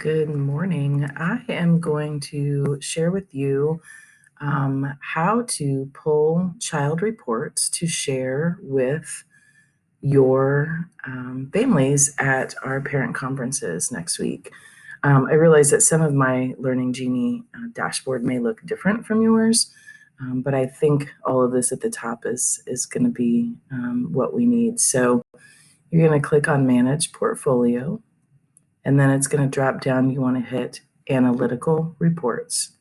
Good morning. I am going to share with you how to pull child reports to share with your families at our parent conferences next week. I realize that some of my Learning Genie dashboard may look different from yours, but I think all of this at the top is going to be what we need. So you're going to click on Manage Portfolio, and then it's going to drop down. You want to hit Analytical Reports.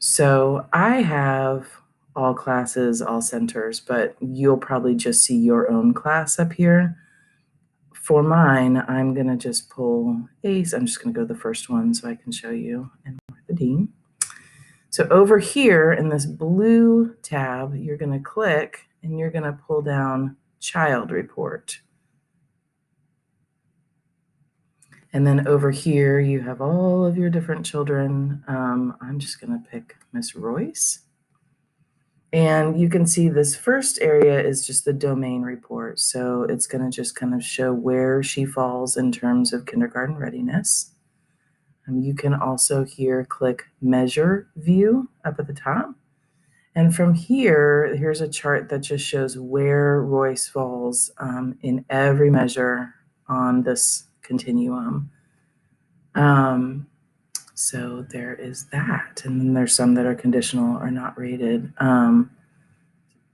So I have all classes, all centers, but you'll probably just see your own class up here. For mine, I'm going to just pull ACE. I'm just going to go to the first one so I can show you in Orthidine. So over here in this blue tab, you're going to click and you're going to pull down Child Report. And then over here, you have all of your different children. I'm just going to pick Miss Royce. And you can see this first area is just the domain report. So it's going to just kind of show where she falls in terms of kindergarten readiness. You can also here click Measure View up at the top. And from here, here's a chart that just shows where Royce falls in every measure on this continuum. So there is that. And then there's some that are conditional or not rated.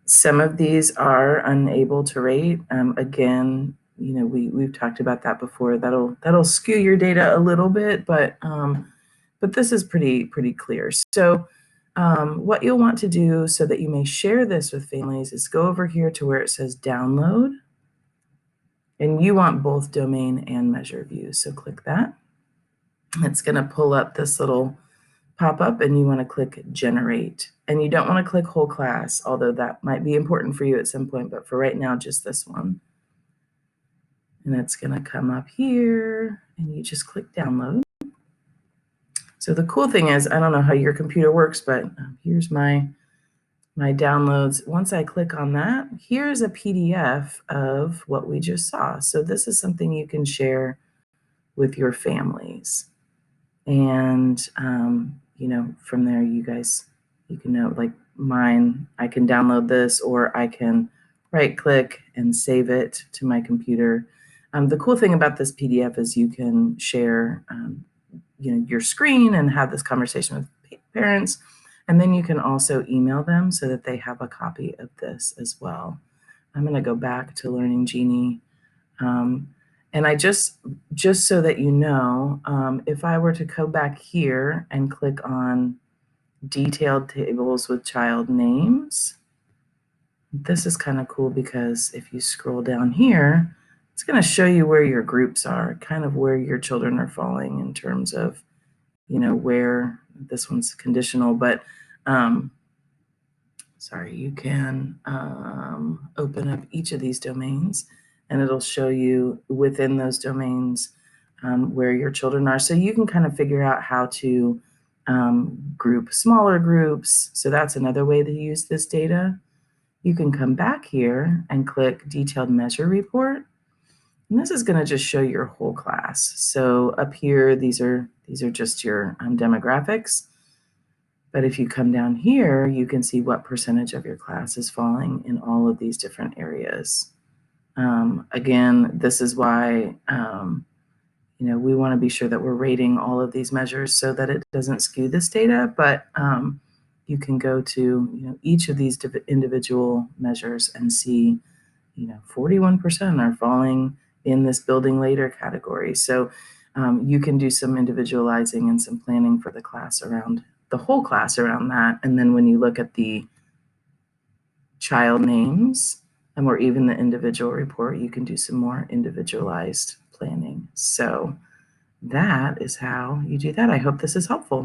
Some of these are unable to rate. Again, we've talked about that before. That'll skew your data a little bit, but this is pretty clear. So what you'll want to do so that you may share this with families is go over here to where it says Download, and you want both domain and measure views. So click that. It's going to pull up this little pop-up, and you want to click Generate. And you don't want to click Whole Class, although that might be important for you at some point, but for right now, just this one. And it's going to come up here, and you just click Download. So the cool thing is, I don't know how your computer works, but here's my downloads. Once I click on that, here's a PDF of what we just saw. So this is something you can share with your families. And, from there, you can know, like mine, I can download this, or I can right click and save it to my computer. The cool thing about this PDF is you can share, your screen and have this conversation with parents. And then you can also email them so that they have a copy of this as well. I'm going to go back to Learning Genie. And I just so that you know, if I were to go back here and click on Detailed Tables with Child Names, this is kind of cool because if you scroll down here, it's going to show you where your groups are, kind of where your children are falling in terms of, where this one's conditional. But you can open up each of these domains, and it'll show you within those domains where your children are. So you can kind of figure out how to group smaller groups. So that's another way to use this data. You can come back here and click Detailed Measure Report. And this is going to just show your whole class. So up here, these are just your demographics. But if you come down here, you can see what percentage of your class is falling in all of these different areas. Again, this is why we want to be sure that we're rating all of these measures so that it doesn't skew this data. But you can go to each of these individual measures and see 41% are falling in this building later category. So you can do some individualizing and some planning for the class around the whole class around that. And then when you look at the child names or even the individual report, you can do some more individualized planning. So that is how you do that. I hope this is helpful.